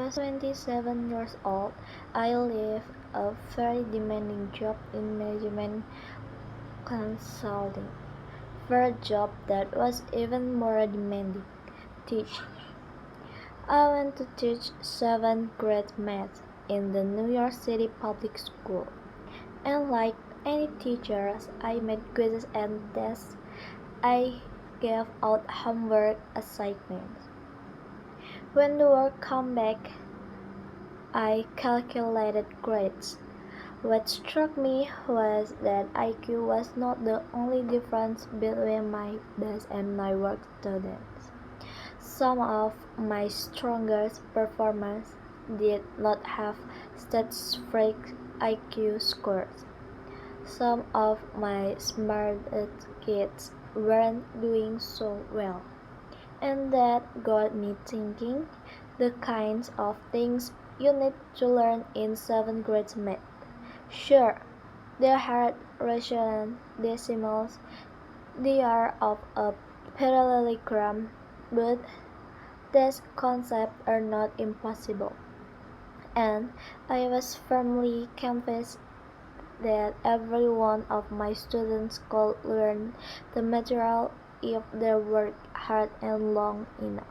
was 27 years old, I left a very demanding job in management consulting for a job that was even more demanding, teaching. I went to teach 7th grade math in the New York City public school, and like any teachers, I made quizzes and tests. I gave out homework assignments. When the work came back, I calculated grades. What struck me was that IQ was not the only difference between my best and my worst students. Some of my strongest performers did not have stratospheric IQ scores. Some of my smartest kids weren't doing so well. And that got me thinking the kinds of things you need to learn in 7th grade math. Sure, they had rational decimals, they are of a parallelogram, but these concepts are not impossible. And I was firmly convinced that every one of my students could learn the material if they worked hard and long enough.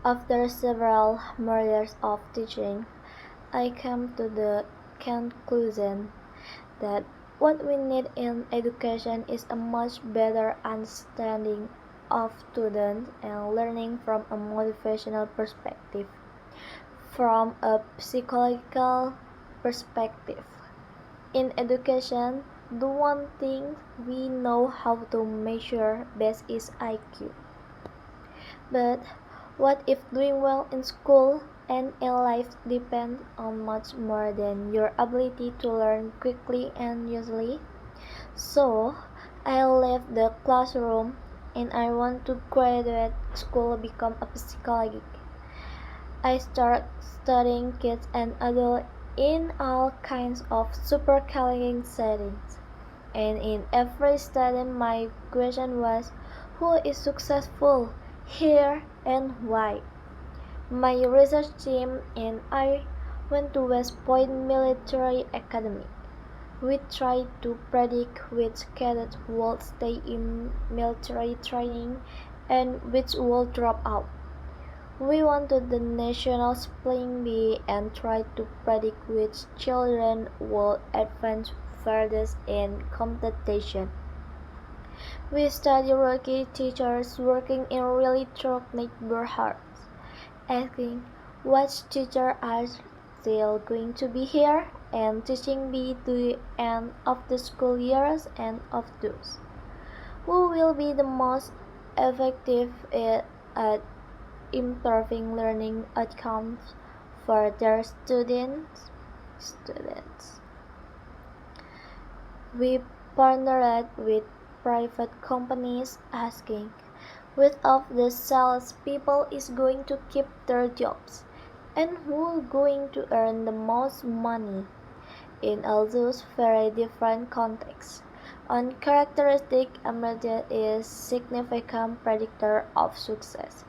After several more years of teaching, I came to the conclusion that what we need in education is a much better understanding of students and learning from a motivational perspective, from a psychological perspective. In education, the one thing we know how to measure best is IQ. But what if doing well in school and in life depends on much more than your ability to learn quickly and easily? So, I left the classroom and I want to graduate school become a psychologist. I started studying kids and adults in all kinds of super challenging settings. And in every study my question was, who is successful here and why? My research team and I went to West Point Military Academy. We tried to predict which cadets would stay in military training and which would drop out. We wanted the national spelling bee and tried to predict which children would advance furthest in competition. We studied rookie teachers working in really tough neighborhoods, asking which teachers are still going to be here and teaching me to the end of the school years and of those who will be the most effective at improving learning outcomes for their students. We partnered with private companies asking which of the sales people is going to keep their jobs and who going to earn the most money in all those very different contexts. One characteristic emerged is significant predictor of success,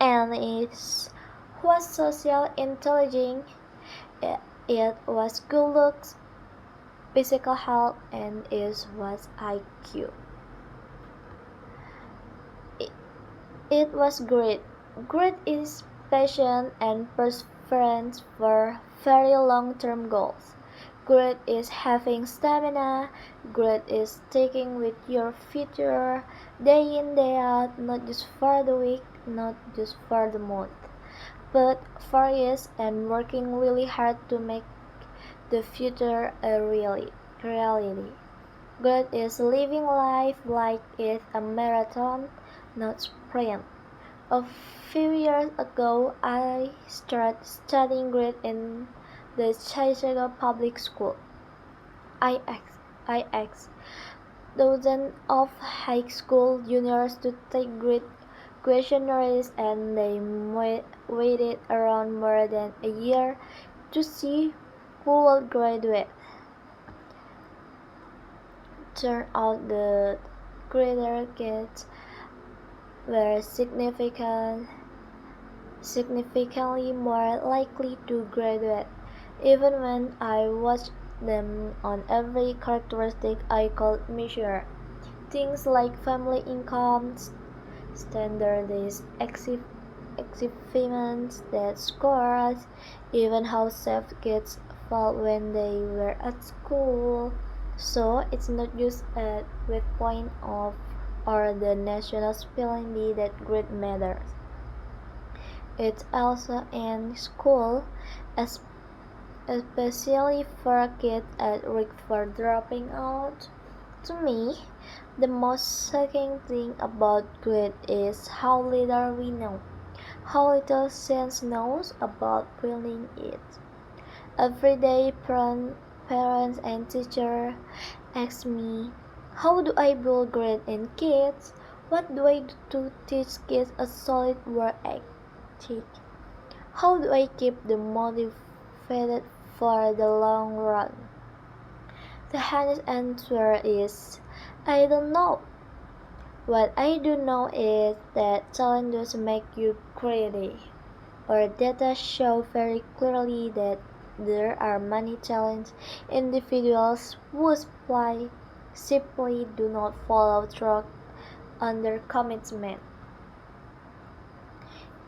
and it was social intelligence, it was good looks, physical health, and it was IQ. It was great. Great is passion and perseverance for very long-term goals. Great is having stamina. Great is sticking with your future day in day out, not just for the week, not just for the month, but for years and working really hard to make the future a reality. Good is living life like it's a marathon, not sprint. A few years ago, I started studying Greek in the Chicago public school. I asked dozens of high school juniors to take Greek questionnaires, and they waited around more than a year to see who would graduate. Turned out the graduates were significantly significantly more likely to graduate, even when I watch them on every characteristic I could measure. Things like family incomes, standardized achievements, that scores, even how safe kids felt when they were at school. So it's not just at with point of or the national spelling that grade matters. It's also in school, especially for kids at risk for dropping out. To me, the most shocking thing about grade is how little we know, how little science knows about building it. Every day, parents and teachers ask me, how do I build grade in kids? What do I do to teach kids a solid work ethic? How do I keep them motivated for the long run? The honest answer is, I don't know. What I do know is that challenges make you greedy. Our data show very clearly that there are many talented individuals whose play simply do not follow through on their commitment.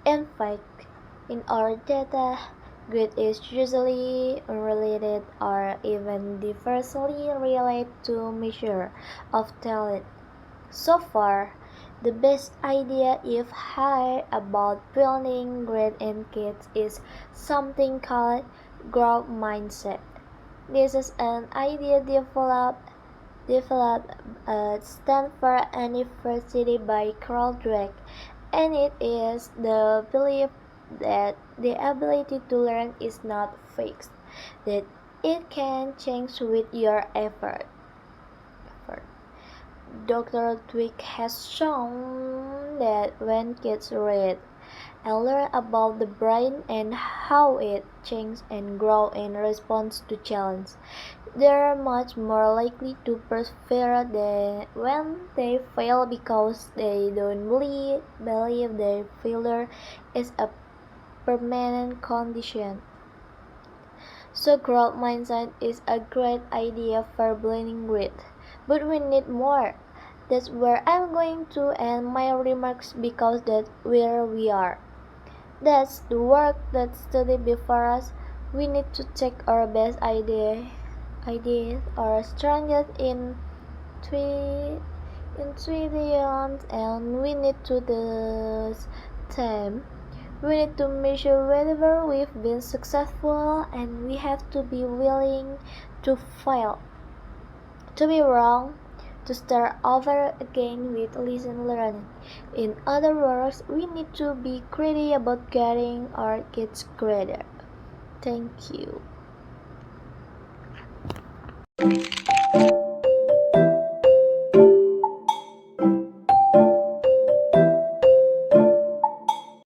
In fact, in our data, grade is usually unrelated or even diversely related to measure of talent. So far, the best idea I've heard about building grade in kids is something called growth mindset. This is an idea developed at Stanford University by Carl Dweck, and it is the belief that the ability to learn is not fixed, that it can change with your effort. Dr. Dweck has shown that when kids read and learn about the brain and how it changes and grows in response to challenge, they are much more likely to persevere than when they fail because they don't believe their failure is a permanent condition. So growth mindset is a great idea for blending grit, but we need more. That's where I'm going to end my remarks because that's where we are. That's the work that's studied before us. We need to take our best ideas or strongest intuitions, and we need to the time. We need to measure whether we've been successful, and we have to be willing to fail, to be wrong, to start over again with lesson learned. In other words, we need to be greedy about getting our kids greater. Thank you.